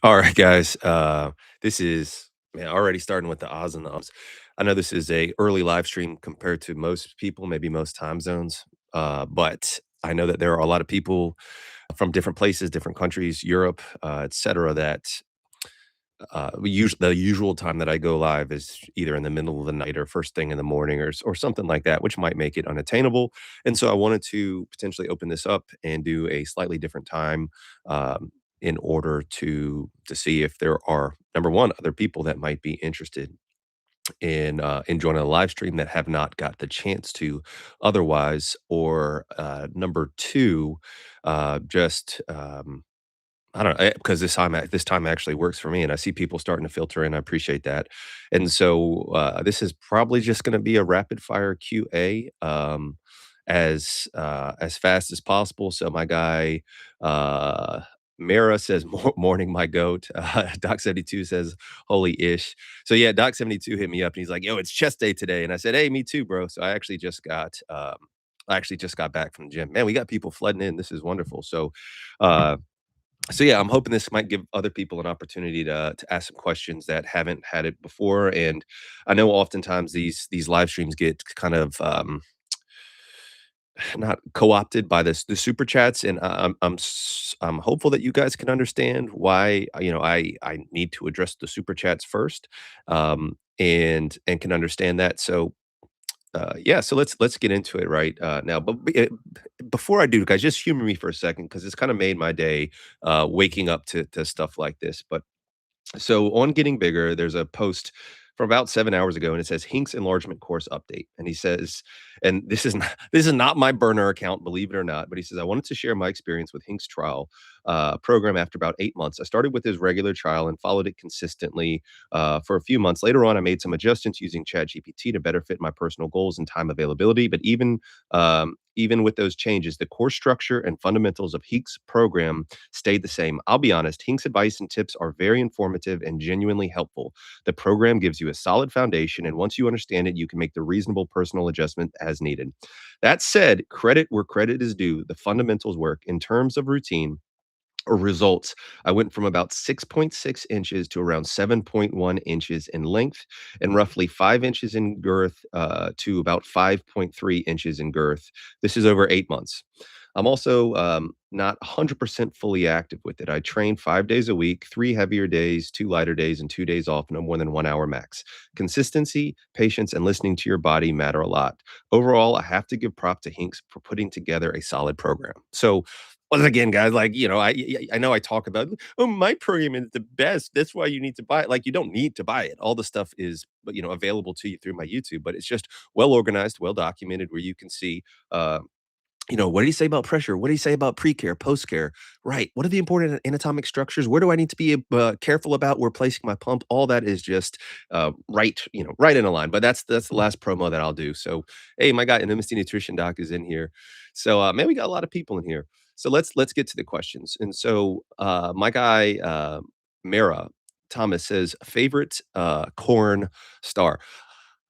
All right, guys. This is man, already starting with the ahs and the ums. I know this is a early live stream compared to most people, maybe most time zones. But I know that there are a lot of people from different places, different countries, Europe, etc. That the usual time that I go live is either in the middle of the night or first thing in the morning or something like that, which might make it unattainable. And so I wanted to potentially open this up and do a slightly different time in order to see if there are number one other people that might be interested in joining a live stream that have not got the chance to otherwise, or number two, just I don't know, because this time actually works for me, and I see people starting to filter in. I appreciate that, and so this is probably just going to be a rapid fire QA, as fast as possible. So my guy, uh, Mara says, "Morning, my goat." Doc 72 says, "Holy ish." So yeah, Doc 72 hit me up and he's like, "Yo, it's chest day today," and I said, "Hey, me too, bro." So I actually just got back from the gym. Man, we got people flooding in. This is wonderful. Uh, so yeah, I'm hoping this might give other people an opportunity to ask some questions that haven't had it before. And I know oftentimes these live streams get kind of not co-opted by the super chats, and I'm hopeful that you guys can understand why I need to address the super chats first, and can understand that. So yeah, so let's get into it right now. Before I do, guys, just humor me for a second because it's kind of made my day waking up to stuff like this. But so on Getting Bigger, there's a post from about 7 hours ago, and it says Hink's enlargement course update. And he says, and this is not this is not my burner account, believe it or not, but he says, I wanted to share my experience with Hink's trial program after about 8 months. I started with his regular trial and followed it consistently for a few months. Later on, I made some adjustments using ChatGPT to better fit my personal goals and time availability. But even with those changes, the core structure and fundamentals of Hink's program stayed the same. I'll be honest, Hink's advice and tips are very informative and genuinely helpful. The program gives you a solid foundation, and once you understand it, you can make the reasonable personal adjustment as needed. That said, credit where credit is due. The fundamentals work. In terms of routine or results, I went from about 6.6 inches to around 7.1 inches in length and roughly 5 inches in girth to about 5.3 inches in girth. This is over 8 months. I'm also not 100% fully active with it. I train 5 days a week, 3 heavier days, 2 lighter days, and 2 days off, no more than 1 hour max. Consistency, patience, and listening to your body matter a lot. Overall, I have to give prop to Hinks for putting together a solid program. So, once again, guys, like, I know I talk about, oh, my program is the best. That's why you need to buy it. Like, you don't need to buy it. All the stuff is, available to you through my YouTube, but it's just well organized, well documented, where you can see, uh, what did he say about pressure? What did he say about pre-care, post-care? Right. What are the important anatomic structures? Where do I need to be careful about where placing my pump? All that is just right, right in a line. But that's the last promo that I'll do. So, hey, my guy, Intimacy Nutrition Doc is in here. So, man, we got a lot of people in here. So let's get to the questions. And so, my guy, Mara Thomas says favorite corn star.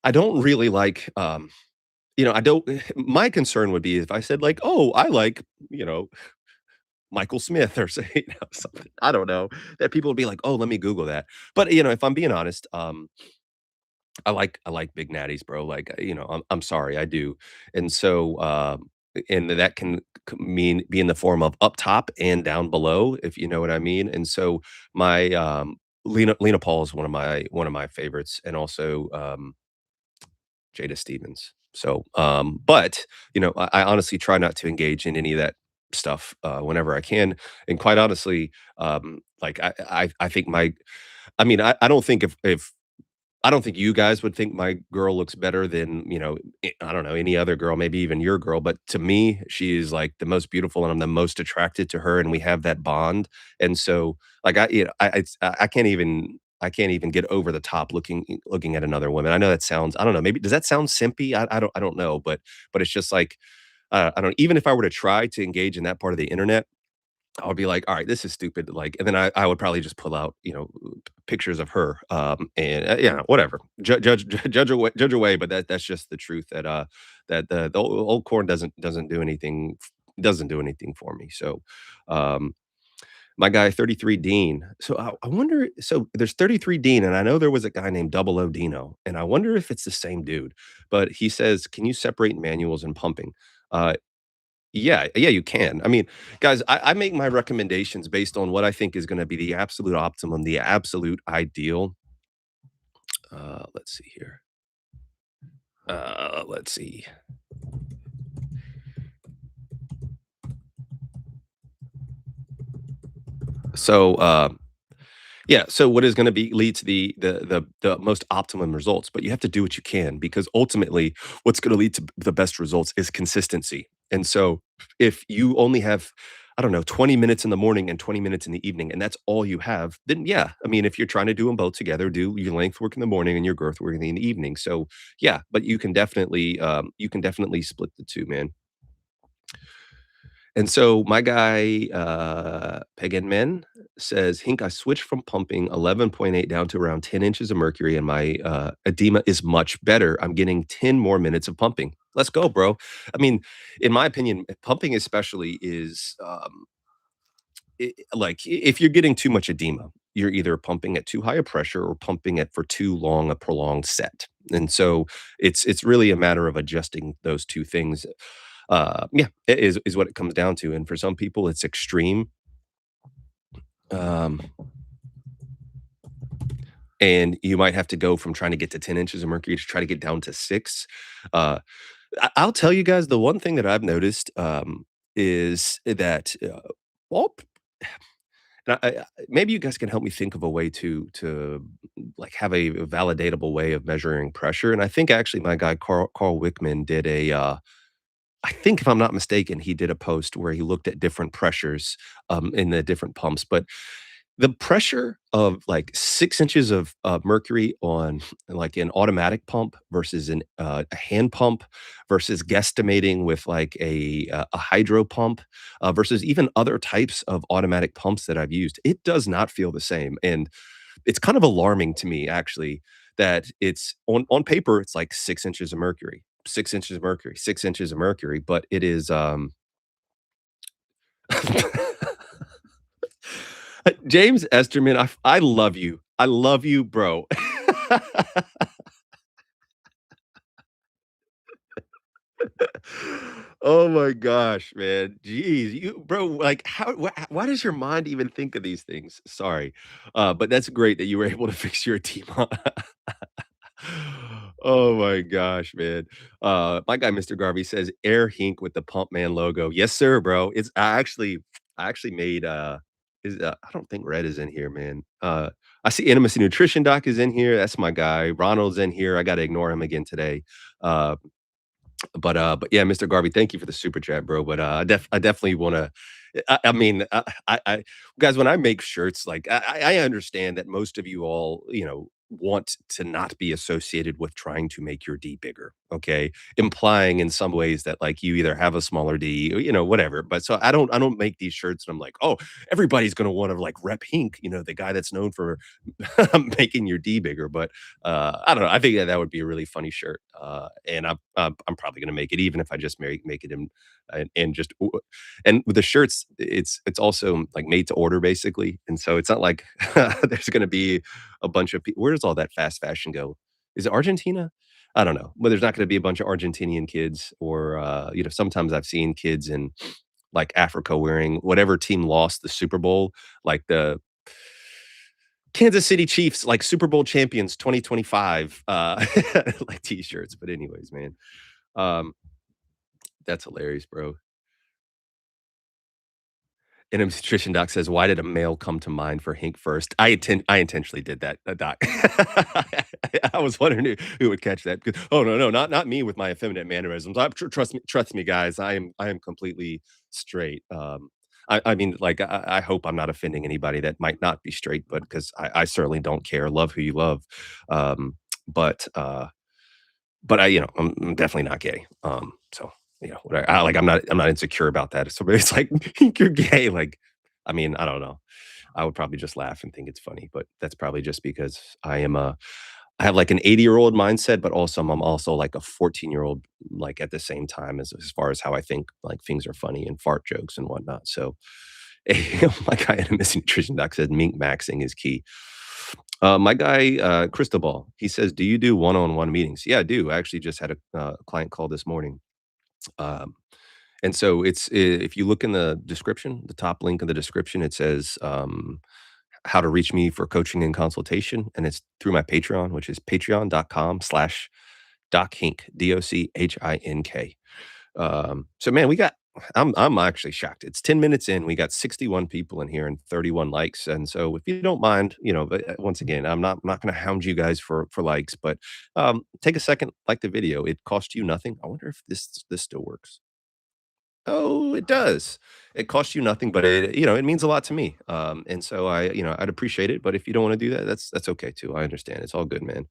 I don't really like I don't my concern would be if I said like, "Oh, I like, you know, Michael Smith," or say, something, I don't know, that people would be like, "Oh, let me Google that." But, if I'm being honest, I like Big Natties, bro, like, I'm sorry, I do. And so, and that can mean be in the form of up top and down below, if you know what I mean. And so my, Lena Paul is one of my favorites, and also, Jada Stevens. So, but I honestly try not to engage in any of that stuff whenever I can. And quite honestly, like I think I mean, I don't think if I don't think you guys would think my girl looks better than I don't know, any other girl, maybe even your girl. But to me, she is like the most beautiful, and I'm the most attracted to her, and we have that bond. And so, like I can't even get over the top looking at another woman. I know that sounds, I don't know, maybe does that sound simpy? I don't know, but it's just like, I don't, even if I were to try to engage in that part of the internet, I would be like, "All right, this is stupid." Like, and then I would probably just pull out, pictures of her, and yeah, whatever. Judge away, but that's just the truth that the old corn doesn't do anything for me. So, um, My guy 33 Dean. So I wonder, so there's 33 Dean, and I know there was a guy named Double O Dino, and I wonder if it's the same dude. But he says, "Can you separate manuals and pumping?" Uh, yeah, yeah, you can. I mean, guys, I make my recommendations based on what I think is gonna be the absolute optimum, the absolute ideal. Let's see here. Let's see. So, yeah, so what is gonna be lead to the most optimum results, but you have to do what you can because ultimately what's gonna lead to the best results is consistency, and so if you only have, I don't know, 20 minutes in the morning and 20 minutes in the evening, and that's all you have, then yeah, I mean, if you're trying to do them both together, do your length work in the morning and your girth work in the evening, so yeah, but you can definitely split the 2, man. And so my guy, Pagan Men says, Hink, I switched from pumping 11.8 down to around 10 inches of mercury, and my edema is much better. I'm getting 10 more minutes of pumping. Let's go, bro. I mean, in my opinion, pumping especially is if you're getting too much edema, you're either pumping at too high a pressure or pumping it for too long a prolonged set. And so it's really a matter of adjusting those two things. Yeah, it is what it comes down to. And for some people, it's extreme. Um, and you might have to go from trying to get to 10 inches of mercury to try to get down to 6. Uh, I'll tell you guys the one thing that I've noticed is that all and maybe you guys can help me think of a way to like have a validatable way of measuring pressure. And I think actually my guy Carl Wickman did a I think if I'm not mistaken, he did a post where he looked at different pressures in the different pumps. But the pressure of like 6 inches of mercury on like an automatic pump versus a hand pump versus guesstimating with like a hydro pump versus even other types of automatic pumps that I've used, it does not feel the same. And it's kind of alarming to me actually that it's on paper, it's like 6 inches of mercury, 6 inches of mercury, 6 inches of mercury, but it is James Esterman, I love you. I love you, bro. Oh my gosh, man. Jeez, you bro, like why does your mind even think of these things? Sorry. But that's great that you were able to fix your team. Oh my gosh, man. My guy Mr. Garvey says Air Hink with the Pump Man logo. Yes, sir, bro. It's I actually made I don't think Red is in here, man. I see Intimacy Nutrition Doc is in here. That's my guy. Ronald's in here. I gotta ignore him again today. Uh but yeah, Mr. Garvey, thank you for the super chat, bro. But I definitely want to. I mean, guys, when I make shirts, like I understand that most of you all, want to not be associated with trying to make your D bigger. Okay, implying in some ways that like you either have a smaller D, or, whatever. But so I don't make these shirts, and I'm like, oh, everybody's gonna want to like rep Hink, the guy that's known for making your D bigger. But I don't know. I think that would be a really funny shirt, and I'm probably gonna make it even if I just make it in and just and with the shirts, it's also like made to order basically, and so it's not like there's gonna be a bunch of people. Where does all that fast fashion go? Is it Argentina? I don't know, but there's not gonna be a bunch of Argentinian kids, or sometimes I've seen kids in like Africa wearing whatever team lost the Super Bowl, like the Kansas City Chiefs, like Super Bowl champions 2025, like T-shirts. But anyways, man, um, that's hilarious, bro. And a nutrition doc says, "Why did a male come to mind for Hink first?" I intentionally did that, doc. I was wondering who would catch that. Oh no, no, not me with my effeminate mannerisms. Trust me, guys. I am completely straight. I mean, like, I hope I'm not offending anybody that might not be straight, but because I certainly don't care. Love who you love. Um, but I'm definitely not gay. So what like I'm not insecure about that. If somebody's like, "You're gay," like, I mean, I don't know. I would probably just laugh and think it's funny, but that's probably just because I have like an 80-year-old mindset, but also I'm also like a 14-year-old, like at the same time as far as how I think like things are funny and fart jokes and whatnot. So My guy in a missing nutrition doc said mink maxing is key. My guy, Cristobal, he says, "Do you do one-on-one meetings?" Yeah, I do. I actually just had a client call this morning. Um, and so if you look in the description, the top link in the description, it says, how to reach me for coaching and consultation, and it's through my Patreon, which is patreon.com/DocHink, DOCHINK. So man, I'm actually shocked. It's 10 minutes in, we got 61 people in here and 31 likes. And so if you don't mind, but once again, I'm not gonna hound you guys for likes, but take a second, like the video. It cost you nothing. I wonder if this still works. Oh, it does. It costs you nothing, but it means a lot to me. And so I'd appreciate it. But if you don't want to do that, that's okay too. I understand. It's all good, man.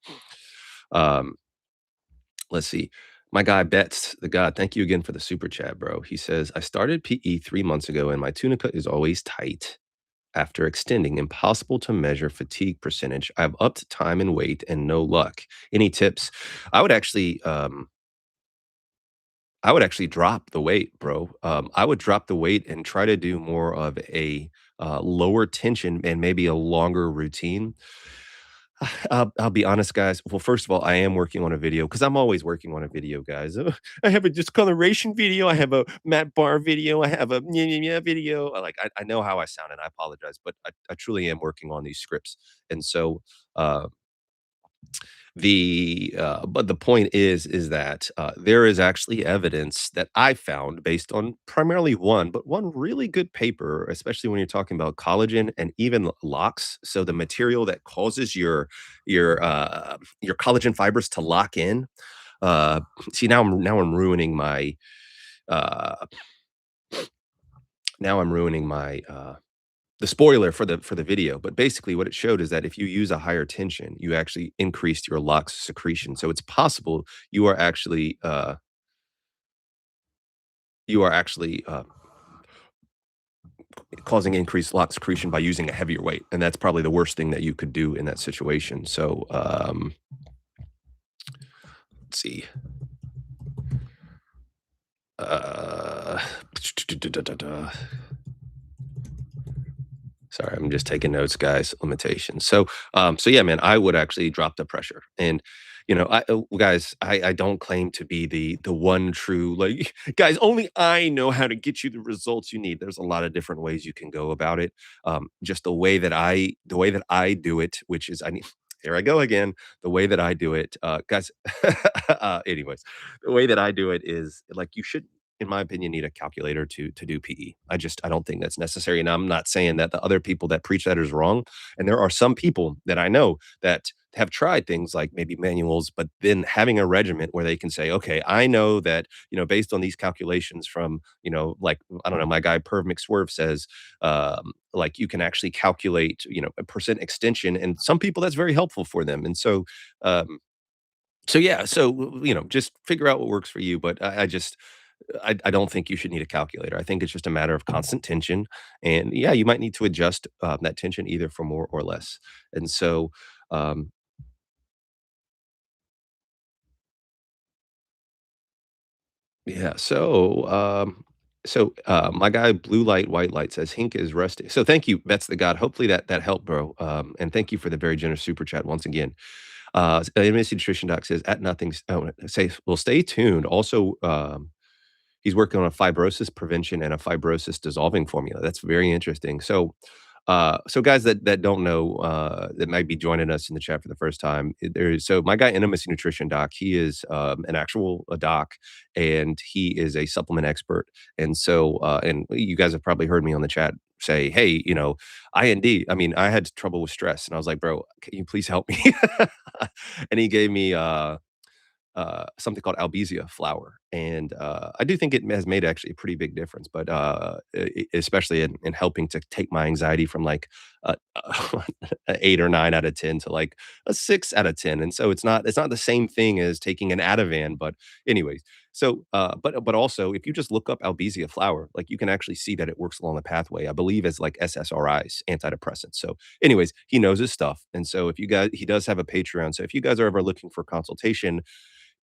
Um, let's see. My guy Bets, the God, thank you again for the super chat, bro. He says, I started PE 3 months ago and my tunica is always tight after extending. Impossible to measure fatigue percentage. I've upped time and weight and no luck. Any tips? I would actually I would actually drop the weight, bro. I would drop the weight and try to do more of a lower tension and maybe a longer routine. I'll be honest, guys. Well, first of all, I am working on a video because I'm always working on a video, guys. I have a discoloration video. I have a matte bar video. I have a video. I know how I sound, and I apologize, but I truly am working on these scripts, and so uh, but the point is that, there is actually evidence that I found based on primarily one really good paper, especially when you're talking about collagen and even locks. So the material that causes your collagen fibers to lock in. Uh, see, now I'm ruining my, uh now I'm ruining my, the spoiler for the video, but basically what it showed is that if you use a higher tension, you actually increased your LOX secretion. So it's possible you are actually causing increased LOX secretion by using a heavier weight, and that's probably the worst thing that you could do in that situation. So let's see. Uh, Sorry, I'm just taking notes, guys. Limitations. So yeah, man, I would actually drop the pressure. And guys, I don't claim to be the one true like guys. Only I know how to get you the results you need. There's a lot of different ways you can go about it. Just the way that I do it, which is I need. Here I go again. The way that I do it, guys. Anyways, the way that I do it is like you should in my opinion, need a calculator to do PE. I don't think that's necessary, and I'm not saying that the other people that preach that is wrong. And there are some people that I know that have tried things like maybe manuals, but then having a regiment where they can say, okay, I know that based on these calculations from like I don't know, my guy Perv McSwerve says, like you can actually calculate a percent extension, and some people that's very helpful for them. And um, so yeah, so just figure out what works for you. But I don't think you should need a calculator. I think it's just a matter of constant tension, and yeah, you might need to adjust that tension either for more or less. And so, um, yeah, my guy Blue Light White Light says Hink is resting. So thank you, that's the God. Hopefully that helped, bro. And thank you for the very generous super chat once again. MSC Nutrition Doc says at nothing. Oh, say well, stay tuned. Also, he's working on a fibrosis prevention and a fibrosis dissolving formula. That's very interesting. So guys that don't know, that might be joining us in the chat for the first time, so my guy Intimacy Nutrition Doc, he is an actual a doc, and he is a supplement expert. And so, and you guys have probably heard me on the chat say, hey, IND. I mean, I had trouble with stress, and I was like, bro, can you please help me? And he gave me something called albizia flour, and I do think it has made actually a pretty big difference. But especially in helping to take my anxiety from like a 8 or 9 out of 10 to like a 6 out of 10. And so it's not the same thing as taking an Ativan. But anyways, so but also if you just look up albizia flour, like you can actually see that it works along the pathway. I believe as like SSRIs, antidepressants. So anyways, he knows his stuff. And so if you guys, he does have a Patreon. So if you guys are ever looking for consultation,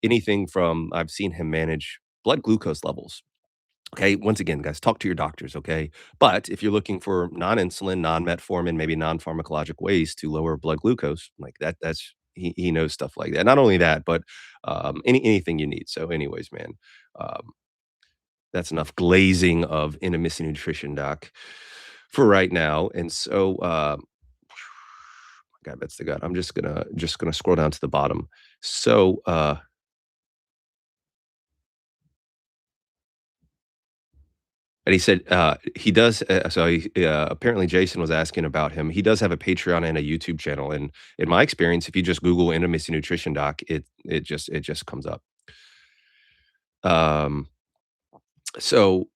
anything from I've seen him manage blood glucose levels. Okay, once again, guys, talk to your doctors, okay? But if you're looking for non-insulin, non-metformin, maybe non-pharmacologic ways to lower blood glucose, like that's he knows stuff like that. Not only that, but anything you need. So, anyways, man, um, that's enough glazing of intimacy nutrition doc for right now. And so, God, that's the God. I'm just gonna scroll down to the bottom. So, and he said, he does, apparently Jason was asking about him. He does have a Patreon and a YouTube channel, and in my experience, if you just Google "intimacy nutrition doc," it just comes up. Um, so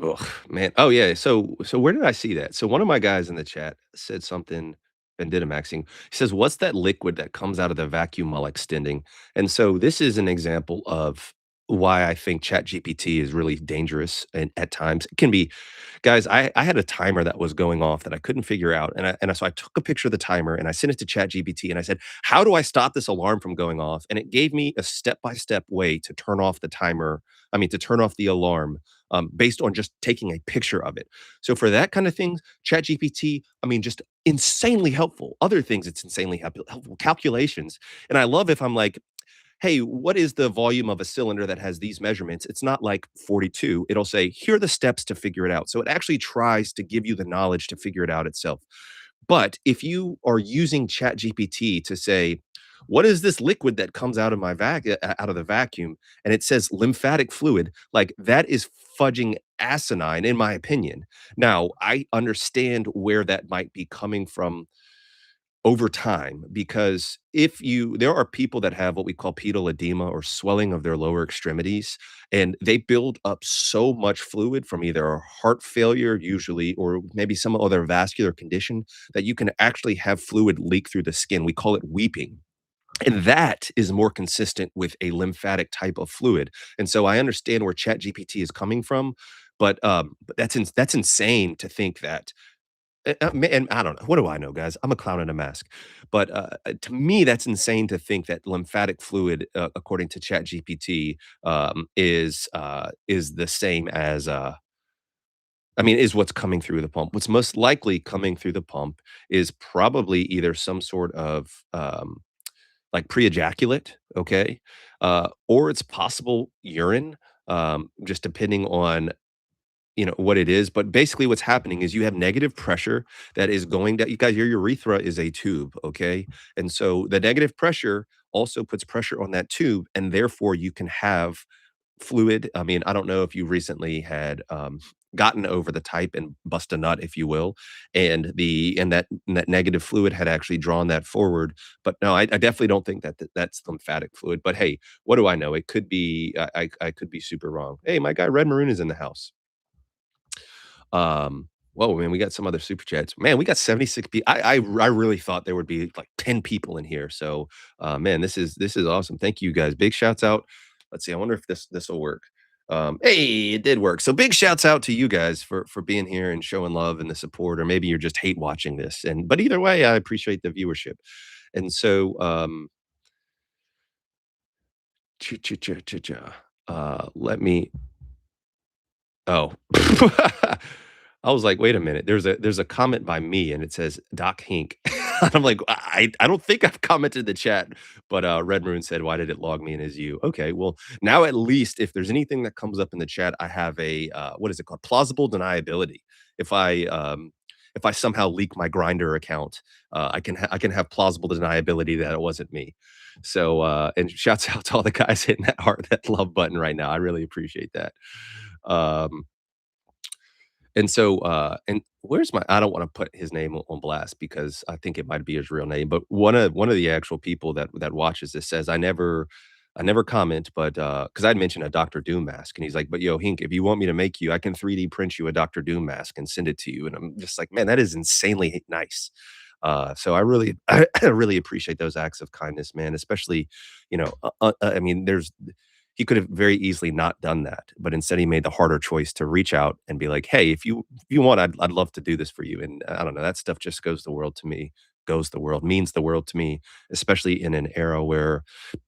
ugh, man. Oh, yeah. So where did I see that? So one of my guys in the chat said something and did a maxing. He says, "What's that liquid that comes out of the vacuum while extending?" And so this is an example of why I think ChatGPT is really dangerous, and at times it can be. Guys, I had a timer that was going off that I couldn't figure out, so I took a picture of the timer and I sent it to ChatGPT and I said, "How do I stop this alarm from going off?" And it gave me a step-by-step way to turn off the timer. I mean, to turn off the alarm, based on just taking a picture of it. So for that kind of things, ChatGPT, I mean, just insanely helpful. Other things, it's insanely helpful. Calculations, and I love if I'm like, "Hey, what is the volume of a cylinder that has these measurements?" It's not like 42. It'll say, "Here are the steps to figure it out." So it actually tries to give you the knowledge to figure it out itself. But if you are using ChatGPT to say, "What is this liquid that comes out of my out of the vacuum?" and it says lymphatic fluid, like that is fudging asinine in my opinion. Now, I understand where that might be coming from over time because if you there are people that have what we call pedal edema or swelling of their lower extremities, and they build up so much fluid from either a heart failure usually or maybe some other vascular condition that you can actually have fluid leak through the skin. We call it weeping. And that is more consistent with a lymphatic type of fluid. And so I understand where ChatGPT is coming from, but that's insane to think that and I don't know. What do I know, guys? I'm a clown in a mask. But, to me, that's insane to think that lymphatic fluid, according to ChatGPT, is the same as, I mean, is what's coming through the pump. What's most likely coming through the pump is probably either some sort of, like, pre-ejaculate, okay? Or it's possible urine, just depending on what it is, but basically what's happening is you have negative pressure that is going down. You guys, your urethra is a tube, okay? And so the negative pressure also puts pressure on that tube, and therefore you can have fluid. I mean, I don't know if you recently had gotten over the type and bust a nut, if you will, and that negative fluid had actually drawn that forward. But no, I definitely don't think that's lymphatic fluid. But hey, what do I know? It could be. I could be super wrong. Hey, my guy Red Maroon is in the house. Whoa, man, we got some other super chats. Man, we got 76 people. I really thought there would be like 10 people in here. So, man, this is awesome. Thank you guys. Big shouts out. Let's see. I wonder if this will work. Hey, it did work. So big shouts out to you guys for being here and showing love and the support, or maybe you're just hate watching this. And but either way, I appreciate the viewership. And so, let me Oh. I was like, "Wait a minute, there's a comment by me, and it says Doc Hink." And I'm like, "I don't think I've commented in the chat," but, Red Moon said, "Why did it log me in as you?" Okay, well, now at least if there's anything that comes up in the chat, I have a, what is it called? Plausible deniability. If if I somehow leak my Grinder account, I can have plausible deniability that it wasn't me. So, and shouts out to all the guys hitting that love button right now. I really appreciate that. Um, and so, and where's my I don't wanna put his name on blast because I think it might be his real name, but one of the actual people that watches this says, "I never comment, but, because 'cause I'd mentioned a Doctor Doom mask, and he's like, "But yo, Hink, if you want me to make you, I can 3D print you a Doctor Doom mask and send it to you." And I'm just like, "Man, that is insanely nice." So I really I really appreciate those acts of kindness, man, especially, I mean, he could have very easily not done that, but instead he made the harder choice to reach out and be like, "Hey, if you want, I'd love to do this for you." And I don't know, that stuff just goes the world to me. goes the world, means the world to me, especially in an era where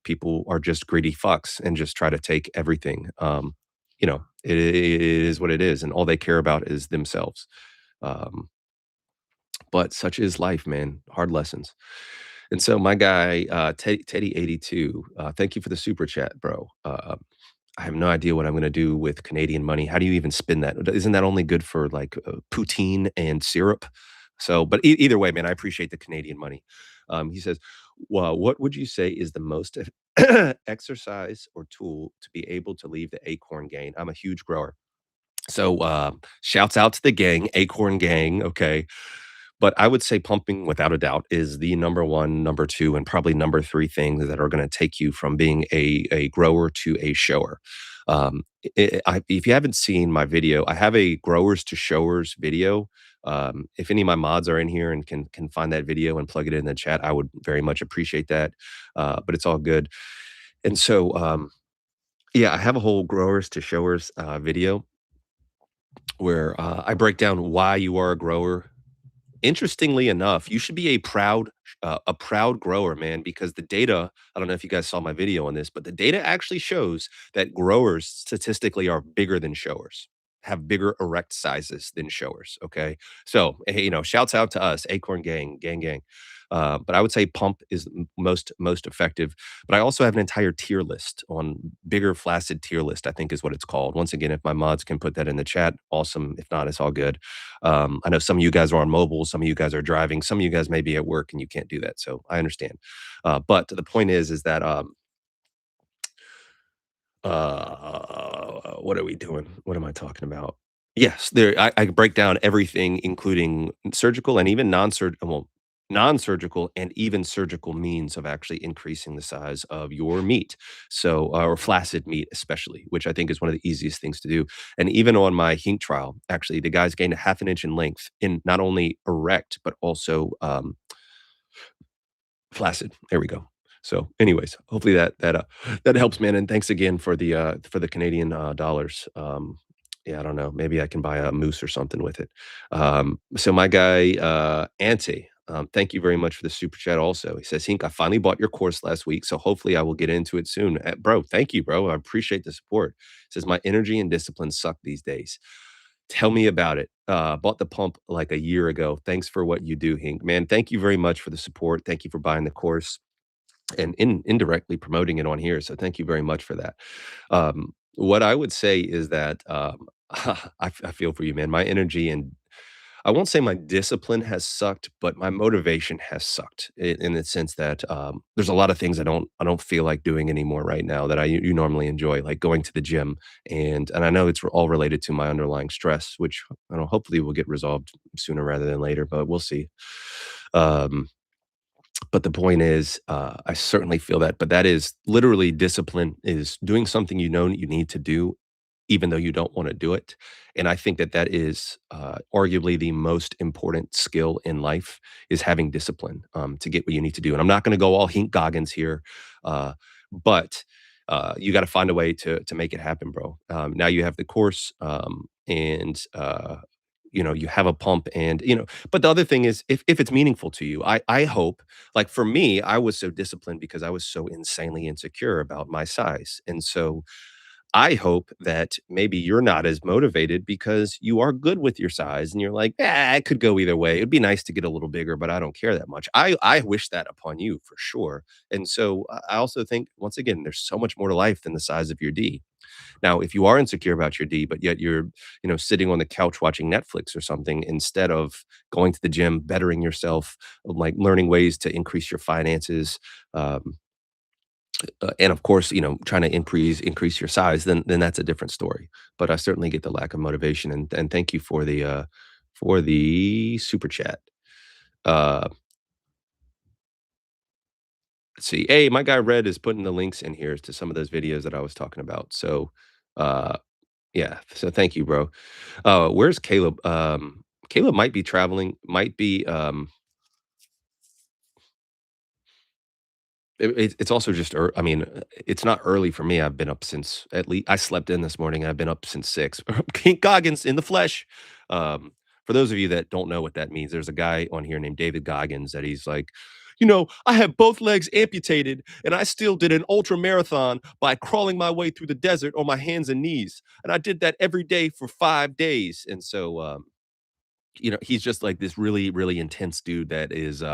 people are just greedy fucks and just try to take everything. It is what it is, and all they care about is themselves. Um, but such is life, man. Hard lessons. And so my guy, Teddy82, thank you for the super chat, bro. I have no idea what I'm gonna do with Canadian money. How do you even spin that? Isn't that only good for, like, poutine and syrup? So, but either way, man, I appreciate the Canadian money. He says, "Well, what would you say is the most exercise or tool to be able to leave the acorn gain?" I'm a huge grower. So, shouts out to the gang, Acorn Gang, okay? But I would say pumping, without a doubt, is the number 1, number 2, and probably number 3 things that are gonna take you from being a grower to a shower. If you haven't seen my video, I have a growers to showers video. If any of my mods are in here and can find that video and plug it in the chat, I would very much appreciate that, but it's all good. And so, yeah, I have a whole growers to showers, video where, I break down why you are a grower. Interestingly enough, you should be a proud grower, man, because the data, I don't know if you guys saw my video on this, but the data actually shows that growers statistically are bigger than showers, have bigger erect sizes than showers, okay? So, hey, shouts out to us, Acorn Gang, gang, gang. But I would say pump is most effective. But I also have an entire tier list on bigger flaccid tier list, I think is what it's called. Once again, if my mods can put that in the chat, awesome. If not, it's all good. I know some of you guys are on mobile, some of you guys are driving, some of you guys may be at work and you can't do that. So I understand. But the point is that what are we doing? What am I talking about? Yes, I break down everything, including surgical and even non-surgical and even surgical means of actually increasing the size of your meat. So, or flaccid meat, especially, which I think is one of the easiest things to do. And even on my Hink trial, actually, the guys gained a half an inch in length in not only erect but also flaccid. There we go. So, anyways, hopefully that helps, man. And thanks again for the Canadian dollars. Yeah, I don't know. Maybe I can buy a moose or something with it. So my guy Ante, thank you very much for the super chat. Also, he says, "Hink, I finally bought your course last week, so hopefully I will get into it soon." Bro, thank you, bro. I appreciate the support. Says my energy and discipline suck these days. Tell me about it. Bought the pump like a year ago. Thanks for what you do, Hink. Man, thank you very much for the support. Thank you for buying the course and indirectly promoting it on here. So thank you very much for that. What I would say is that I feel for you, man. My energy and I won't say my discipline has sucked, but my motivation has sucked in the sense that there's a lot of things I don't feel like doing anymore right now that you normally enjoy, like going to the gym, and I know it's all related to my underlying stress, which I don't hopefully will get resolved sooner rather than later, but we'll see. Um, but the point is, I certainly feel that, but that is literally discipline is doing something you know you need to do, even though you don't wanna do it, and I think that that is, arguably the most important skill in life is having discipline, to get what you need to do, and I'm not gonna go all Hink Goggins here, but, you gotta find a way to make it happen, bro. Now you have the course, and, you have a pump and, but the other thing is if it's meaningful to you, I hope like for me, I was so disciplined because I was so insanely insecure about my size. And so I hope that maybe you're not as motivated because you are good with your size and you're like, it could go either way. It'd be nice to get a little bigger, but I don't care that much. I wish that upon you for sure. And so I also think once again, there's so much more to life than the size of your D. Now, if you are insecure about your D, but yet you're, sitting on the couch watching Netflix or something instead of going to the gym, bettering yourself, like learning ways to increase your finances, um, and of course, trying to increase your size, then that's a different story. But I certainly get the lack of motivation, and thank you for the super chat. Uh, let's see. Hey, my guy Red is putting the links in here to some of those videos that I was talking about. So, uh, yeah. So thank you, bro. Where's Caleb? Caleb might be traveling, might be, it's also just I mean, it's not early for me. I've been up since at least I slept in this morning. I've been up since 6. King Goggins in the flesh. Um, for those of you that don't know what that means, there's a guy on here named David Goggins that he's like, you know, I have both legs amputated and I still did an ultra marathon by crawling my way through the desert on my hands and knees. And I did that every day for 5 days. And so, he's just like this really, really intense dude that is,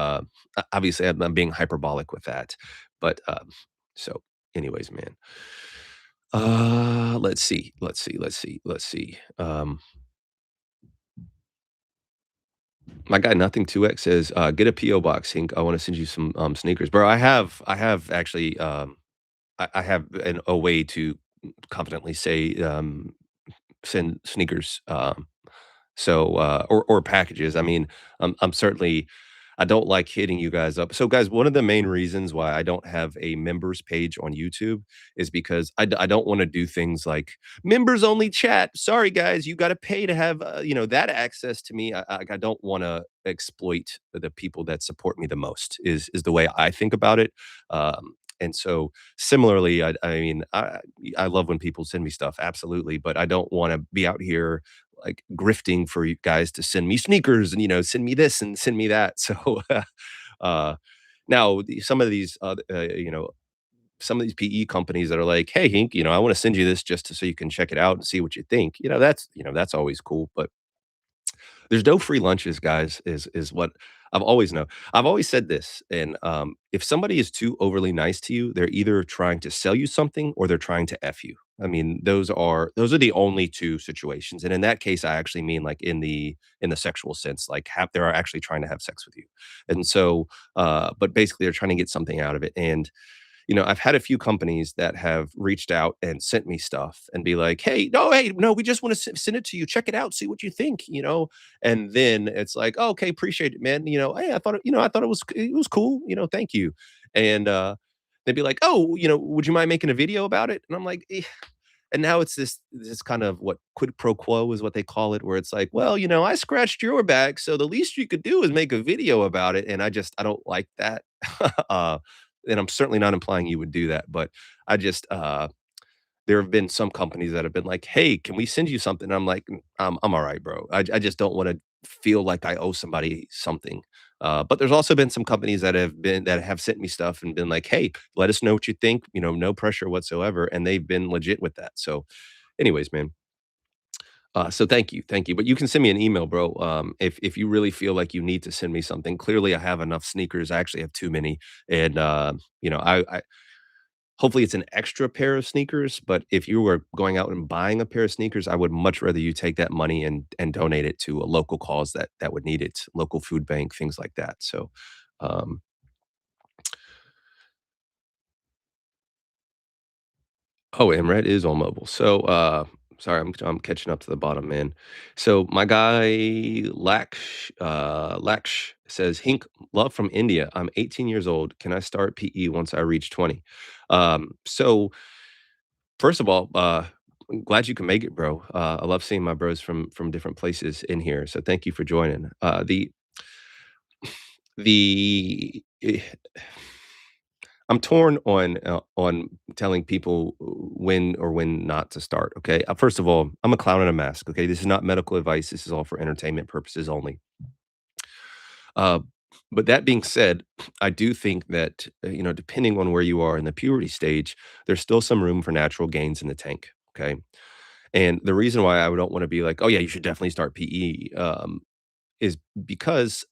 obviously I'm being hyperbolic with that. But, so anyways, man, let's see. My guy Nothing 2X says, "Get a PO box, Hink. I wanna send you some, sneakers." Bro, I have actually, I have a way to confidently say, send sneakers, so, or packages. I mean, I'm certainly I don't like hitting you guys up. So, guys, one of the main reasons why I don't have a members page on YouTube is because I don't wanna do things like, "Members only chat. Sorry, guys, you gotta pay to have, that access to me." I don't wanna exploit the people that support me the most is the way I think about it. And so similarly, I mean, I love when people send me stuff, absolutely, but I don't wanna be out here like grifting for you guys to send me sneakers and send me this and send me that. So uh now some of these some of these PE companies that are like, hey Hink, I want to send you this just so you can check it out and see what you think. That's always cool. But there's no free lunches, guys, is what I've always said this, and, if somebody is too overly nice to you, they're either trying to sell you something or they're trying to F you. I mean, those are the only 2 situations, and in that case, I actually mean, like, in the sexual sense, like, have they're actually trying to have sex with you. And so, but basically, they're trying to get something out of it, and I've had a few companies that have reached out and sent me stuff and be like, hey, no, we just want to send it to you. Check it out, see what you think. And then it's like, oh, okay, appreciate it, man. Hey, I thought it was cool. Thank you. And they'd be like, oh, would you mind making a video about it? And I'm like, and now it's this kind of what quid pro quo is what they call it, where it's like, well, I scratched your back, so the least you could do is make a video about it. And I don't like that. uh, and I'm certainly not implying you would do that, but I just there have been some companies that have been like, "Hey, can we send you something?" And I'm like, I'm all right, bro. I just don't want to feel like I owe somebody something." But there's also been some companies that have sent me stuff and been like, "Hey, let us know what you think." No pressure whatsoever, and they've been legit with that. So, anyways, man. So thank you. But you can send me an email, bro. If you really feel like you need to send me something. Clearly, I have enough sneakers. I actually have too many, and I hopefully it's an extra pair of sneakers. But if you were going out and buying a pair of sneakers, I would much rather you take that money and donate it to a local cause that would need it, local food bank, things like that. So, um, oh, Emret is on mobile. So, sorry, I'm catching up to the bottom, man. So my guy Laksh says, "Hink, love from India. I'm 18 years old. Can I start PE once I reach 20?" So first of all, I'm glad you can make it, bro. I love seeing my bros from different places in here. So thank you for joining. The I'm torn on telling people when or when not to start, okay? First of all, I'm a clown in a mask, okay? This is not medical advice, this is all for entertainment purposes only. Uh, but that being said, I do think that, depending on where you are in the puberty stage, there's still some room for natural gains in the tank, okay? And the reason why I don't wanna be like, "Oh, yeah, you should definitely start PE," is because,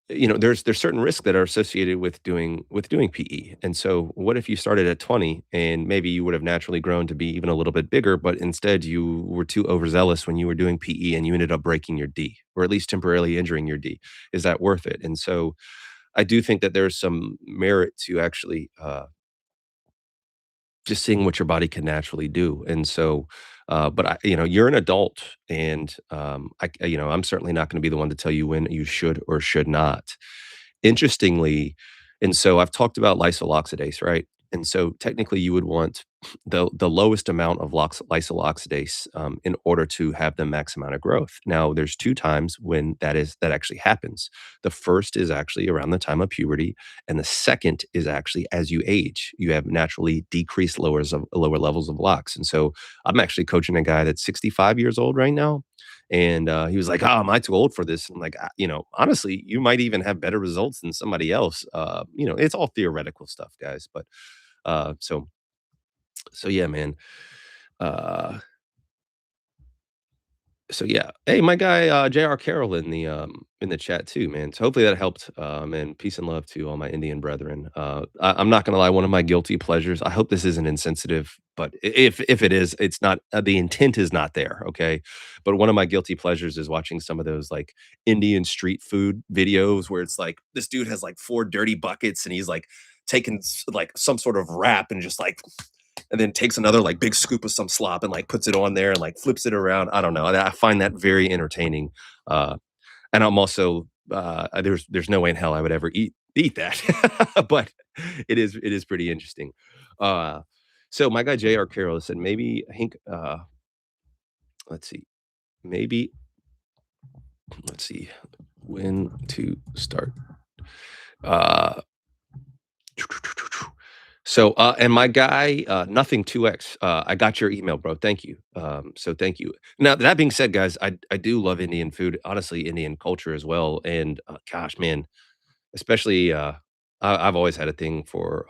there's certain risks that are associated with doing PE. And so what if you started at 20 and maybe you would have naturally grown to be even a little bit bigger, but instead you were too overzealous when you were doing PE and you ended up breaking your D or at least temporarily injuring your D? Is that worth it? And so I do think that there's some merit to actually just seeing what your body can naturally do. And so, but you're an adult, and I'm certainly not going to be the one to tell you when you should or should not. Interestingly, and so I've talked about lysyl oxidase, right? And so technically you would want the lowest amount of lysyl oxidase in order to have the max amount of growth. Now, there's two times when that actually happens. The first is actually around the time of puberty, and the second is actually as you age. You have naturally decreased lower levels of LOX. And so I'm actually coaching a guy that's 65 years old right now. And he was like, "Oh, am I too old for this?" I'm like, honestly, you might even have better results than somebody else. It's all theoretical stuff, guys. But uh, so so yeah, man. Uh, so yeah. Hey, my guy JR Carroll in the chat too, man. So hopefully that helped. And peace and love to all my Indian brethren. I'm not gonna lie, one of my guilty pleasures. I hope this isn't insensitive, but if it is, it's not. The intent is not there. Okay, but one of my guilty pleasures is watching some of those like Indian street food videos where it's like this dude has like four dirty buckets and he's like taking like some sort of wrap and just like and then takes another like big scoop of some slop and like puts it on there and like flips it around. I don't know. I find that very entertaining. And I'm also there's no way in hell I would ever eat that, but it is pretty interesting. Uh, so my guy J.R. Carroll said maybe Hink. Let's see, maybe let's see when to start. Uh, and my guy, nothing 2X, I got your email, bro. Thank you. So thank you. Now, that being said, guys, I do love Indian food, honestly, Indian culture as well. And gosh, man, especially, I've always had a thing for,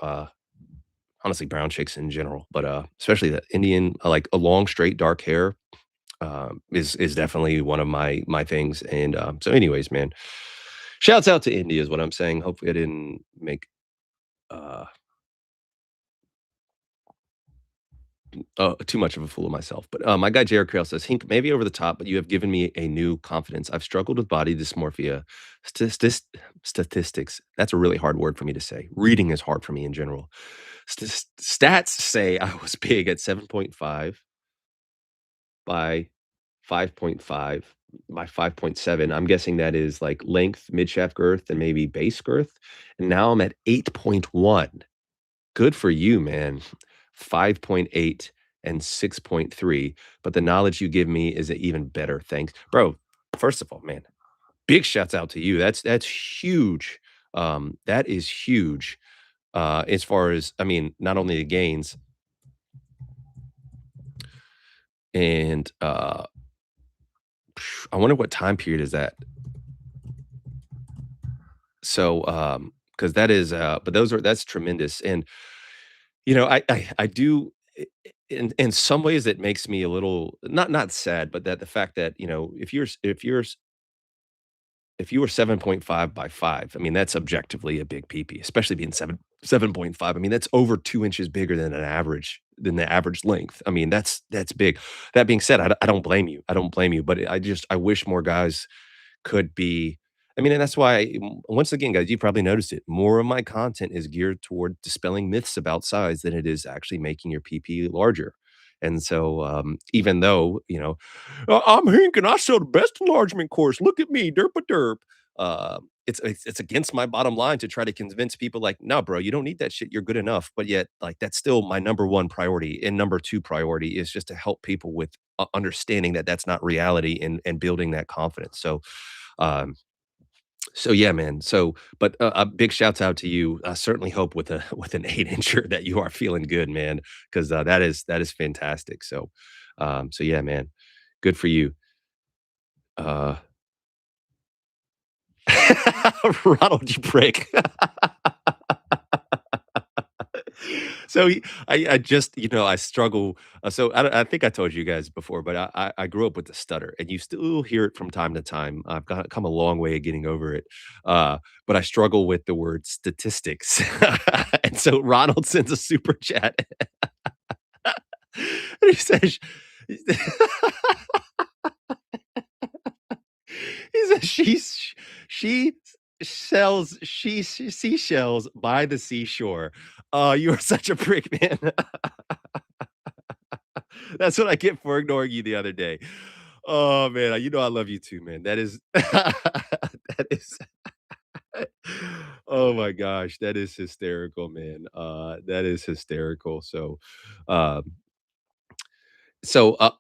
honestly, brown chicks in general, but especially the Indian, like a long, straight, dark hair, is definitely one of my things. And anyways, man, shouts out to India is what I'm saying. Hopefully, I didn't make uh, too much of a fool of myself. But my guy Jared Creel says, Hink, maybe over the top, but you have given me a new confidence. I've struggled with body dysmorphia. Statis- Statistics. That's a really hard word for me to say. Reading is hard for me in general. Stats say I was big at 7.5 by 5.5 by 5.7. I'm guessing that is like length, midshaft girth, and maybe base girth. And now I'm at 8.1. Good for you, man. 5.8 and 6.3, but the knowledge you give me is even better, thanks. Bro, first of all, man, big shouts out to you. That's huge. That is huge, as far as I mean, not only the gains and, I wonder what time period is that? So, because that is, but that's tremendous, and I do in some ways it makes me a little not sad, but that the fact that, if you were 7.5 by 5, I mean, that's objectively a big peepee, especially being 7.5. I mean, that's over 2 inches bigger than the average length. I mean, that's big. That being said, I don't blame you. I don't blame you, but I wish more guys could be I mean, and that's why once again, guys, you probably noticed it. More of my content is geared toward dispelling myths about size than it is actually making your PP larger. And so, even though, I'm Hank and I sell the best enlargement course. Look at me, derp a derp. It's against my bottom line to try to convince people like, no, bro, you don't need that shit. You're good enough. But yet, like, that's still my number one priority. And number two priority is just to help people with understanding that that's not reality and building that confidence. Um, so yeah, man. But a big shouts out to you. I certainly hope with a with an 8 incher that you are feeling good, man, because that is fantastic. So yeah, man, good for you. Uh, Ronald, you prick. I just I struggle. I think I told you guys before, but I grew up with the stutter, and you still hear it from time to time. I've come a long way getting over it, but I struggle with the word statistics, and so Ronald sends a super chat, and he says. He says she sells seashells by the seashore. Oh, you are such a prick, man. That's what I get for ignoring you the other day. Oh, man, you know I love you too, man. That is that is Oh my gosh, that is hysterical, man. That is hysterical. Um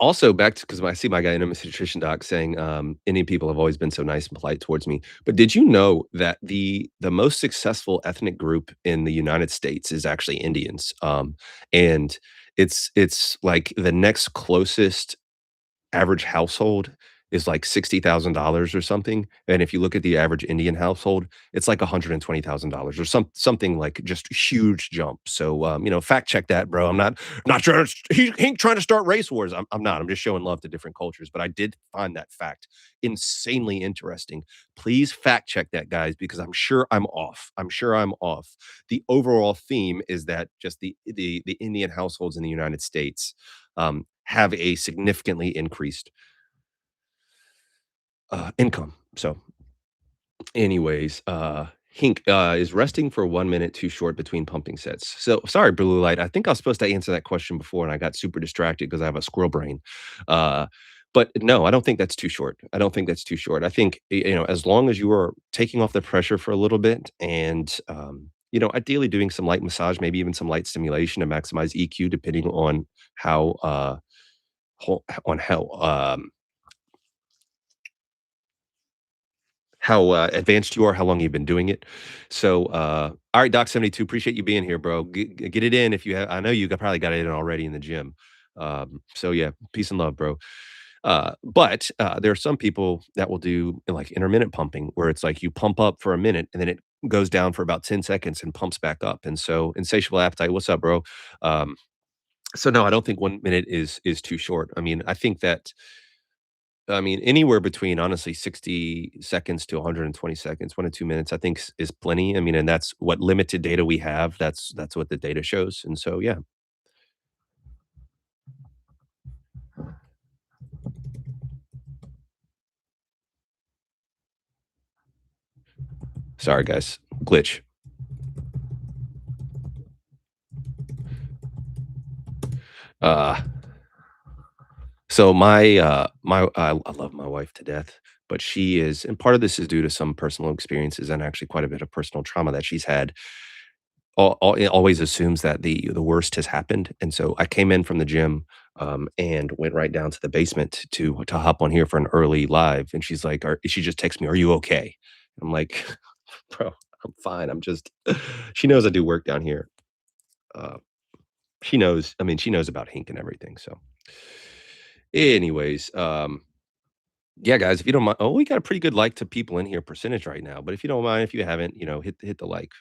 also back to because I see my guy in a nutrition doc saying, Indian people have always been so nice and polite towards me. But did you know that the most successful ethnic group in the United States is actually Indians? And it's like the next closest average household is like $60,000 or something, and if you look at the average Indian household, it's like $120,000 or something like just huge jump. Fact check that, bro. I'm not trying to he ain't trying to start race wars. I'm not. I'm just showing love to different cultures, but I did find that fact insanely interesting. Please fact check that, guys, because I'm sure I'm off. I'm sure I'm off. The overall theme is that just the Indian households in the United States, have a significantly increased, income. Hink, is resting for 1 minute too short between pumping sets? So, sorry, blue light, I think I was supposed to answer that question before, and I got super distracted because I have a squirrel brain. Uh, but no, I don't think that's too short. I don't think that's too short. I think, as long as you are taking off the pressure for a little bit and, ideally doing some light massage, maybe even some light stimulation to maximize EQ depending on how, how, advanced you are, how long you've been doing it. All right, Doc 72, appreciate you being here, bro. Get it in if you have. I know you probably got it in already in the gym. Yeah, peace and love, bro. But there are some people that will do like intermittent pumping, where it's like you pump up for a minute and then it goes down for about 10 seconds and pumps back up. And so, insatiable appetite, what's up, bro? Um, no, I don't think 1 minute is too short. I mean, anywhere between honestly 60 seconds to 120 seconds, 1 to 2 minutes, I think is plenty. I mean, and that's what limited data we have. That's what the data shows. And so, yeah. Sorry, guys. Glitch. Uh, I love my wife to death, but she is, and part of this is due to some personal experiences and actually quite a bit of personal trauma that she's had. It always assumes that the worst has happened, and so I came in from the gym, and went right down to the basement to hop on here for an early live, and she's like, she just texts me, "Are you okay?" I'm like, "Bro, I'm fine. I'm just." She knows I do work down here. Uh, she knows. I mean, she knows about Hink and everything. So, anyways, yeah, guys, if you don't mind, oh, we got a pretty good like to people in here percentage right now. But if you don't mind, if you haven't, hit the like.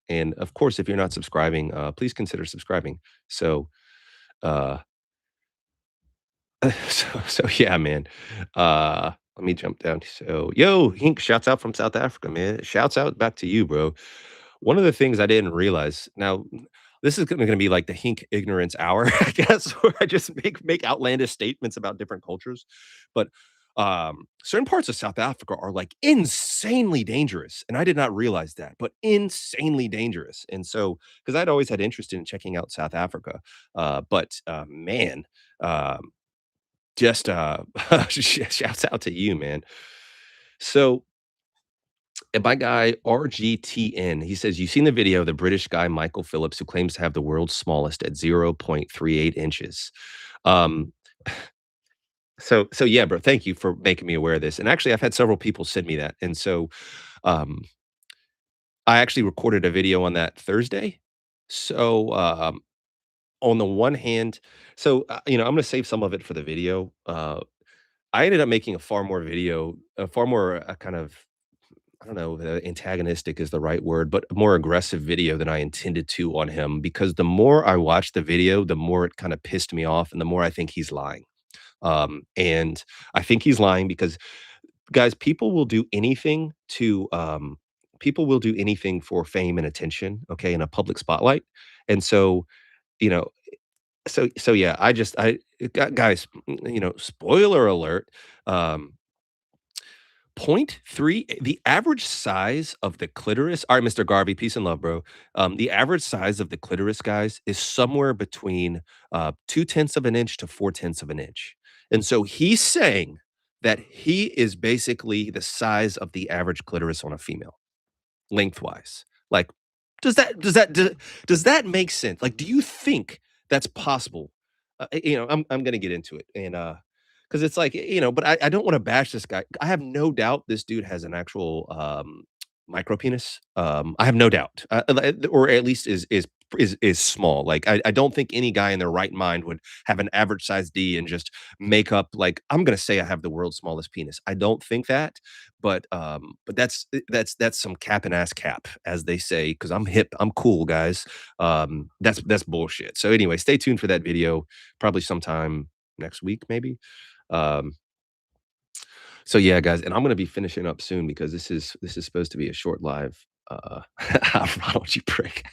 And of course, if you're not subscribing, please consider subscribing. So, uh, yeah, man. Let me jump down. So, yo, Hink, shouts out from South Africa, man. Shouts out back to you, bro. One of the things I didn't realize now, this is gonna be like the Hink ignorance hour, I guess, where I just make outlandish statements about different cultures. But certain parts of South Africa are like insanely dangerous. And I did not realize that, but insanely dangerous. And so, because I'd always had interest in checking out South Africa, but man, um, just shouts out to you, man. So, and my guy RGTN, he says, "You've seen the video of the British guy Michael Phillips who claims to have the world's smallest at 0.38 inches." Um, yeah, bro, thank you for making me aware of this. And actually, I've had several people send me that. And so, um, I actually recorded a video on that Thursday. So, on the one hand, I'm gonna save some of it for the video. I ended up making a far more kind of, I don't know, antagonistic is the right word, but a more aggressive video than I intended to on him, because the more I watched the video, the more it kind of pissed me off and the more I think he's lying. And I think he's lying because, guys, people will do anything for fame and attention, okay, in a public spotlight. And so, you know, yeah, guys, spoiler alert, um, point 3, the average size of the clitoris, all right, Mr. Garvey, peace and love, bro. The average size of the clitoris, guys, is somewhere between 2/10 of an inch to 4/10 of an inch. And so he's saying that he is basically the size of the average clitoris on a female. lengthwise. Like, does that make sense? Like, do you think that's possible? I'm gonna get into it, and because it's like, but I don't want to bash this guy. I have no doubt this dude has an actual micro penis. I have no doubt, or at least is small. Like, I don't think any guy in their right mind would have an average size D and just make up like I'm gonna say I have the world's smallest penis. I don't think that, but that's some cap and ass cap, as they say, because I'm hip, I'm cool, guys. That's bullshit. So anyway, stay tuned for that video, probably sometime next week, maybe. Um, so yeah, guys, and I'm gonna be finishing up soon because this is supposed to be a short live. Ronald, you prick.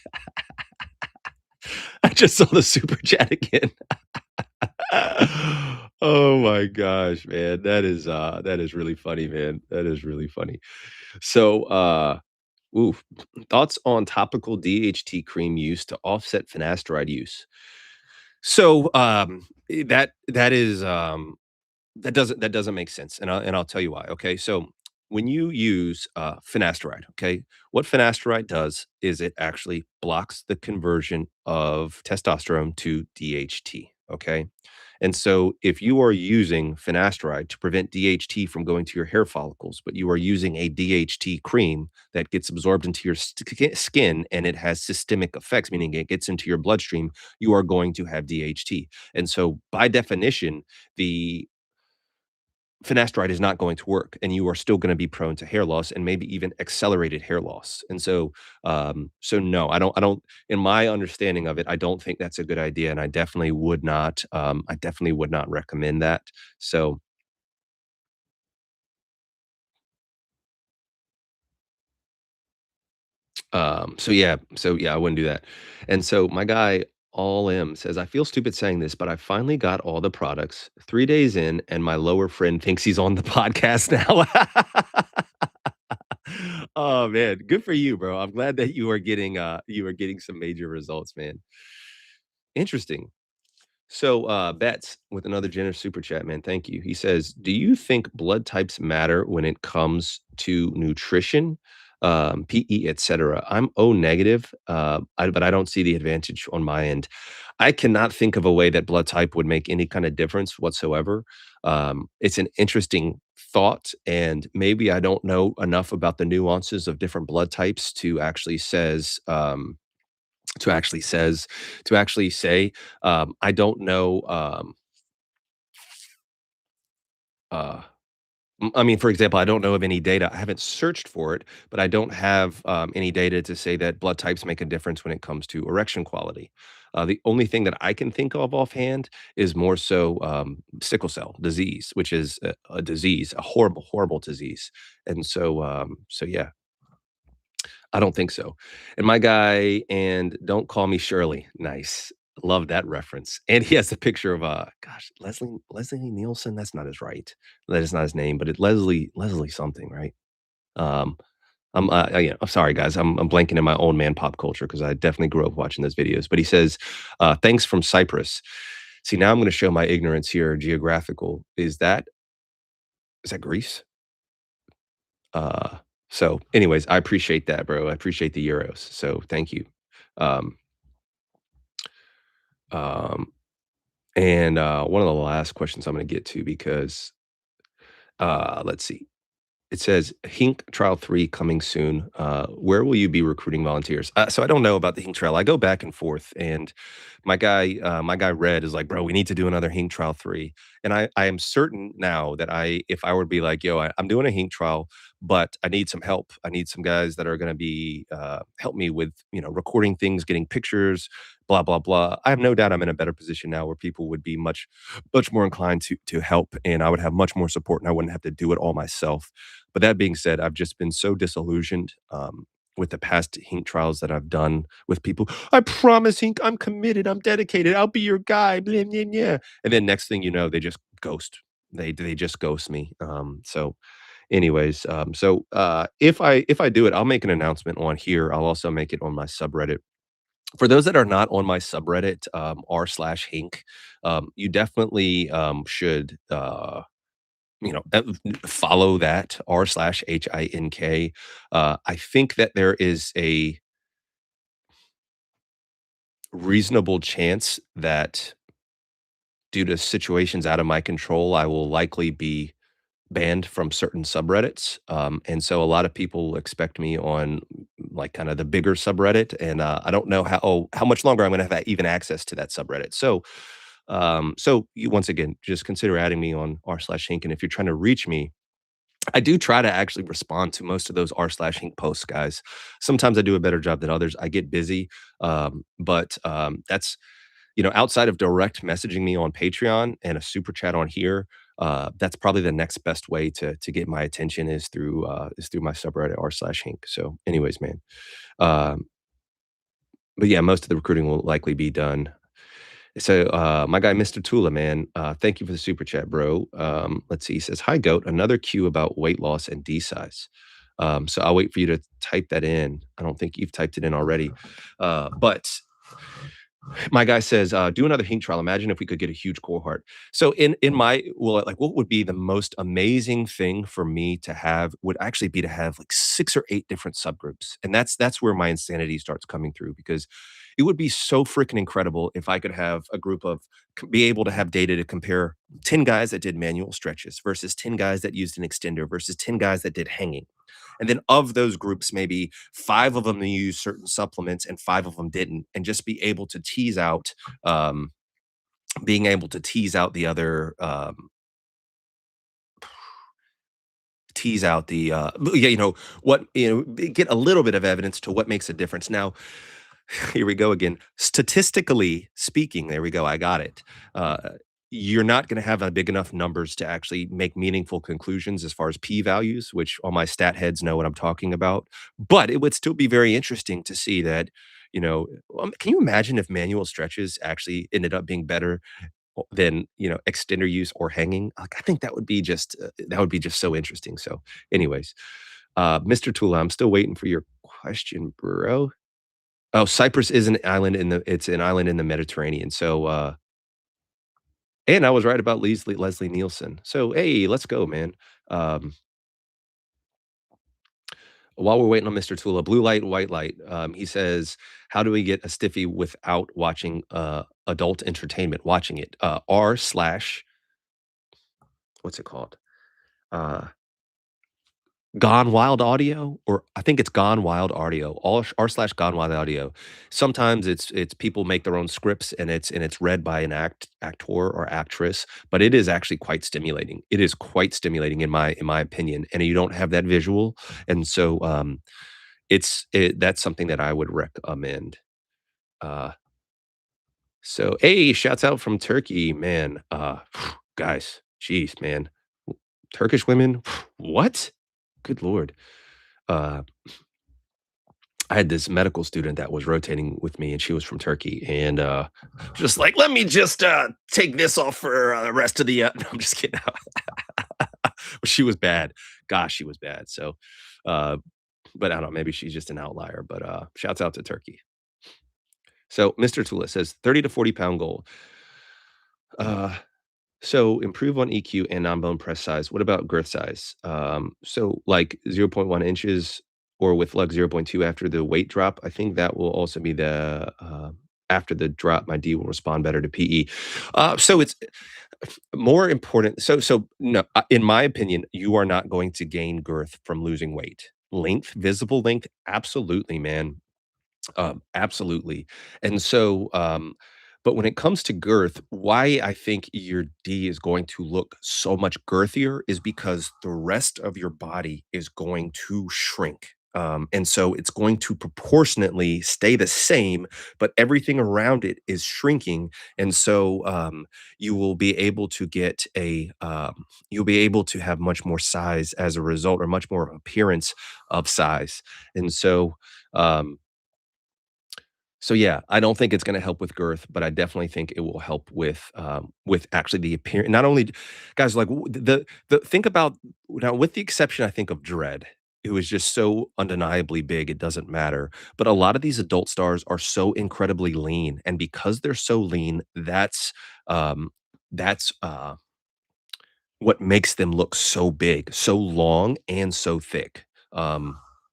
I just saw the super chat again. Oh my gosh, man. That is really funny, man. That is really funny. So, oof, thoughts on topical DHT cream use to offset finasteride use. So, that is that doesn't make sense, and I'll tell you why. Okay, so when you use finasteride, okay, what finasteride does is it actually blocks the conversion of testosterone to DHT. Okay, and so if you are using finasteride to prevent DHT from going to your hair follicles, but you are using a DHT cream that gets absorbed into your skin and it has systemic effects, meaning it gets into your bloodstream, you are going to have DHT. And so by definition, the finasteride is not going to work and you are still going to be prone to hair loss and maybe even accelerated hair loss. And so so no, I don't in my understanding of it, I don't think that's a good idea and I definitely would not recommend that. So so yeah, I wouldn't do that. And so my guy All M says, I feel stupid saying this, but I finally got all the products 3 days in, and my lower friend thinks he's on the podcast now. Oh man, good for you, bro. I'm glad that you are getting some major results, man. Interesting. So, Bets with another generous super chat, man. Thank you. He says, "Do you think blood types matter when it comes to nutrition, PE, etc.? I'm O negative, but I don't see the advantage on my end. I cannot think of a way that blood type would make any kind of difference whatsoever. It's an interesting thought, and maybe I don't know enough about the nuances of different blood types to actually says to actually say. I don't know. Uh, I mean, for example, I don't know of any data. I haven't searched for it, but I don't have any data to say that blood types make a difference when it comes to erection quality. The only thing that I can think of offhand is more so sickle cell disease, which is a disease, a horrible, horrible disease. And so yeah, I don't think so. And my guy, and don't call me Shirley. Nice. Love that reference. And he has a picture of gosh, Leslie Nielsen. That's not his right. That is not his name, but it Leslie something, right? Um, I'm sorry guys. I'm blanking in my own man pop culture because I definitely grew up watching those videos. But he says, thanks from Cyprus. See, now I'm going to show my ignorance here, geographical. Is that Greece? Uh, so anyways, I appreciate that, bro. I appreciate the euros. So thank you. Um, um, and one of the last questions I'm going to get to because let's see. It says Hink Trial 3 coming soon. Where will you be recruiting volunteers? So I don't know about the Hink Trial. I go back and forth, and my guy Red is like, bro, we need to do another Hink Trial 3. And I am certain now that if I were to be like, yo, I'm doing a Hink Trial, but I need some help. I need some guys that are going to be help me with recording things, getting pictures, blah blah blah. I have no doubt I'm in a better position now where people would be much more inclined to help, and I would have much more support, and I wouldn't have to do it all myself. But that being said, I've just been so disillusioned, with the past Hink trials that I've done with people. "I promise, Hink, I'm committed, I'm dedicated, I'll be your guy, blah, blah, blah." And then next thing you know, they just ghost. They just ghost me. So anyways, if I do it, I'll make an announcement on here. I'll also make it on my subreddit. For those that are not on my subreddit, r/hink, you definitely should. follow that r/hink. I think that there is a reasonable chance that due to situations out of my control, I will likely be banned from certain subreddits. And so a lot of people expect me on like kind of the bigger subreddit, and I don't know how much longer I'm going to have even access to that subreddit. So you once again just consider adding me on r/hink, and if you're trying to reach me, I do try to actually respond to most of those r/hink posts, guys. Sometimes I do a better job than others. I get busy, but that's outside of direct messaging me on Patreon and a super chat on here, that's probably the next best way to get my attention is through my subreddit r/hink. So, anyways, man, um, but yeah, most of the recruiting will likely be done. So, my guy, Mr. Tula, man, thank you for the super chat, bro. Let's see. He says, "Hi, goat. Another cue about weight loss and D size." So I'll wait for you to type that in. I don't think you've typed it in already, but my guy says, "Do another Hink trial. Imagine if we could get a huge cohort." So in my well, like, what would be the most amazing thing for me to have would actually be to have like 6 or 8 different subgroups, and that's where my insanity starts coming through because it would be so freaking incredible if I could have a group of be able to have data to compare 10 guys that did manual stretches versus 10 guys that used an extender versus 10 guys that did hanging. And then of those groups, maybe 5 of them use certain supplements and 5 of them didn't, and just be able to tease out, being able to tease out the other, tease out the, yeah, what, get a little bit of evidence to what makes a difference. Now, here we go again. Statistically speaking, there we go. I got it. Uh, you're not going to have a big enough numbers to actually make meaningful conclusions as far as p values, which all my stat heads know what I'm talking about. But it would still be very interesting to see that, can you imagine if manual stretches actually ended up being better than extender use or hanging? Like, I think that would be just so interesting. So, anyways, Mr. Tula, I'm still waiting for your question, bro. Oh, Cyprus is an island in the Mediterranean, so, and I was right about Leslie Nielsen. So, hey, let's go, man. Um, while we're waiting on Mr. Tula, blue light, white light, he says, "How do we get a stiffy without watching, adult entertainment?" Watching it, r slash what's it called? Uh Gone Wild Audio, or I think it's Gone Wild Audio, r/ Gone Wild Audio. Sometimes it's people make their own scripts and it's read by an actor or actress, but it is actually quite stimulating. It is quite stimulating in my opinion, and you don't have that visual, and so, that's something that I would recommend. Uh, so, hey, shouts out from Turkey, man. Guys, jeez, man. Turkish women, what? Good lord. Uh I had this medical student that was rotating with me, and she was from Turkey, and, just like, "Let me just, take this off for, the rest of the" no, I'm just kidding. She was bad. Gosh, she was bad. So, uh, but I don't know, maybe she's just an outlier, but, shouts out to Turkey. So, Mr. Tula says, "30 to 40-pound goal." Uh, so improve on EQ and non-bone press size. What about girth size? So like 0.1 inches or with like zero point 0.2 after the weight drop. I think that will also be the after the drop, my D will respond better to PE. So it's more important. So no, in my opinion, you are not going to gain girth from losing weight. Length, visible length, absolutely, man. Absolutely. And so, but when it comes to girth, why I think your D is going to look so much girthier is because the rest of your body is going to shrink. And so it's going to proportionately stay the same, but everything around it is shrinking. And so you will be able to you'll be able to have much more size as a result, or much more appearance of size. And so yeah, I don't think it's gonna help with girth, but I definitely think it will help with actually the appearance. Not only guys, like, the think about now with the exception, I think, of Dread, who is just so undeniably big, it doesn't matter, but a lot of these adult stars are so incredibly lean, and because they're so lean, that's, what makes them look so big, so long, and so thick.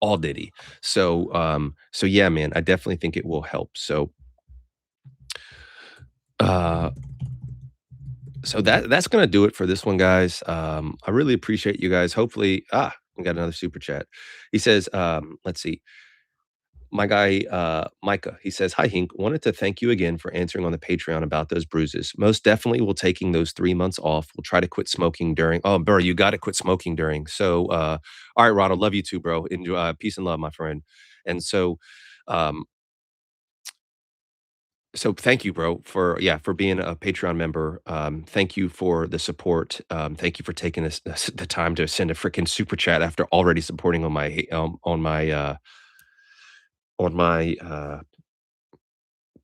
All Diddy. So yeah, man, I definitely think it will help. Uh, so that's gonna do it for this one, guys. I really appreciate you guys. Hopefully, we got another super chat. He says, let's see. My guy, Micah, he says, "Hi, Hink. Wanted to thank you again for answering on the Patreon about those bruises. Most definitely will taking those 3 months off. We'll try to quit smoking during." Oh, bro, you got to quit smoking during. All right, Ronald, love you too, bro. Enjoy, peace and love, my friend. And um, so thank you, bro, for for being a Patreon member. Thank you for the support. Thank you for taking the time to send a freaking super chat after already supporting on my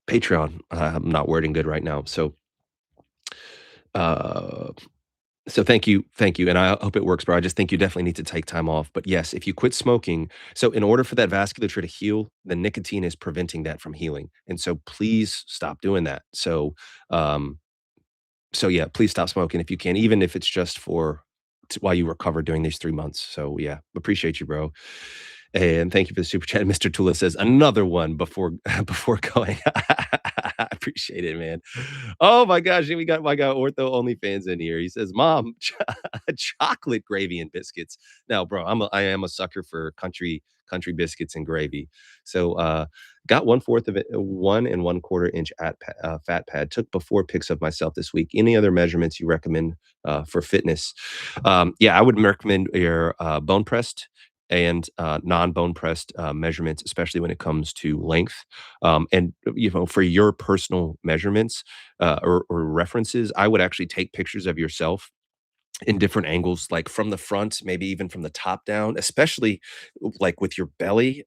Patreon. I'm not wording good right now. Uh, so thank you, and I hope it works, bro. I just think you definitely need to take time off. But yes, if you quit smoking, so in order for that vasculature to heal, the nicotine is preventing that from healing, and so please stop doing that. Um, so yeah, please stop smoking if you can, even if it's just for while you recover during these 3 months. So yeah, appreciate you, bro. And thank you for the super chat. Mr. Tula says another one before before going. I appreciate it, man. Oh my gosh, we got my guy Ortho OnlyFans in here. He says, "Mom, chocolate gravy and biscuits." Now, bro, I am a sucker for country biscuits and gravy. Got 1/4 of it, 1 1/4 inch fat pad. Took before pics of myself this week. Any other measurements you recommend for fitness? Yeah, I would recommend your bone pressed and non-bone pressed measurements, especially when it comes to length. For your personal measurements or references, I would actually take pictures of yourself in different angles, like from the front, maybe even from the top down, especially like with your belly.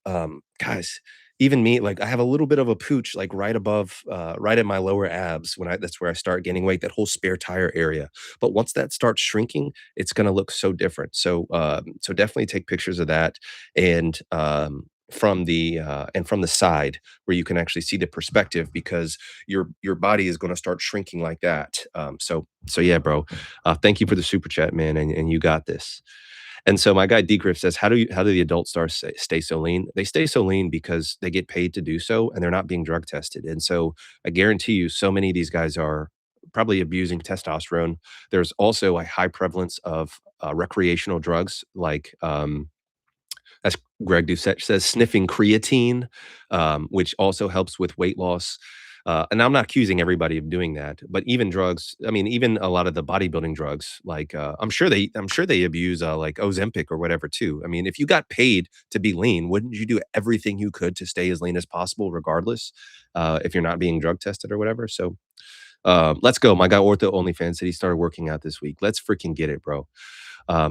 Guys, even me, like I have a little bit of a pooch, like right above, right in my lower abs. That's where I start gaining weight, that whole spare tire area. But once that starts shrinking, it's going to look so different. So definitely take pictures of that, and from the side where you can actually see the perspective, because your body is going to start shrinking like that. So yeah, bro. Thank you for the super chat, man, and you got this. And so my guy D Griff says, how do the adult stars stay so lean? They stay so lean because they get paid to do so, and they're not being drug tested. And so I guarantee you, so many of these guys are probably abusing testosterone. There's also a high prevalence of recreational drugs like as Greg Doucette says, sniffing creatine, which also helps with weight loss. And I'm not accusing everybody of doing that, but even drugs, I mean, even a lot of the bodybuilding drugs, like I'm sure they abuse like Ozempic or whatever too. I mean, if you got paid to be lean, wouldn't you do everything you could to stay as lean as possible, regardless, if you're not being drug tested or whatever? Let's go. My guy Ortho OnlyFans said he started working out this week. Let's freaking get it, bro.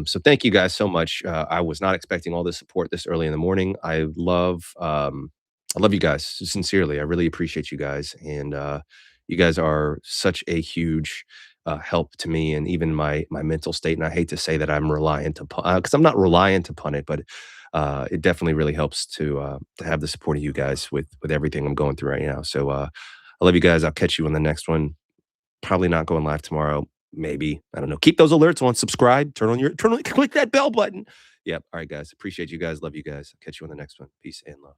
So thank you guys so much. I was not expecting all this support this early in the morning. I love you guys sincerely. I really appreciate you guys, and you guys are such a huge help to me and even my mental state. And I hate to say that I'm reliant upon, because I'm not reliant upon it, but it definitely really helps to have the support of you guys with everything I'm going through right now. I love you guys. I'll catch you on the next one. Probably not going live tomorrow. Maybe. I don't know. Keep those alerts on. Subscribe. Click that bell button. Yep. All right, guys. Appreciate you guys. Love you guys. I'll catch you on the next one. Peace and love.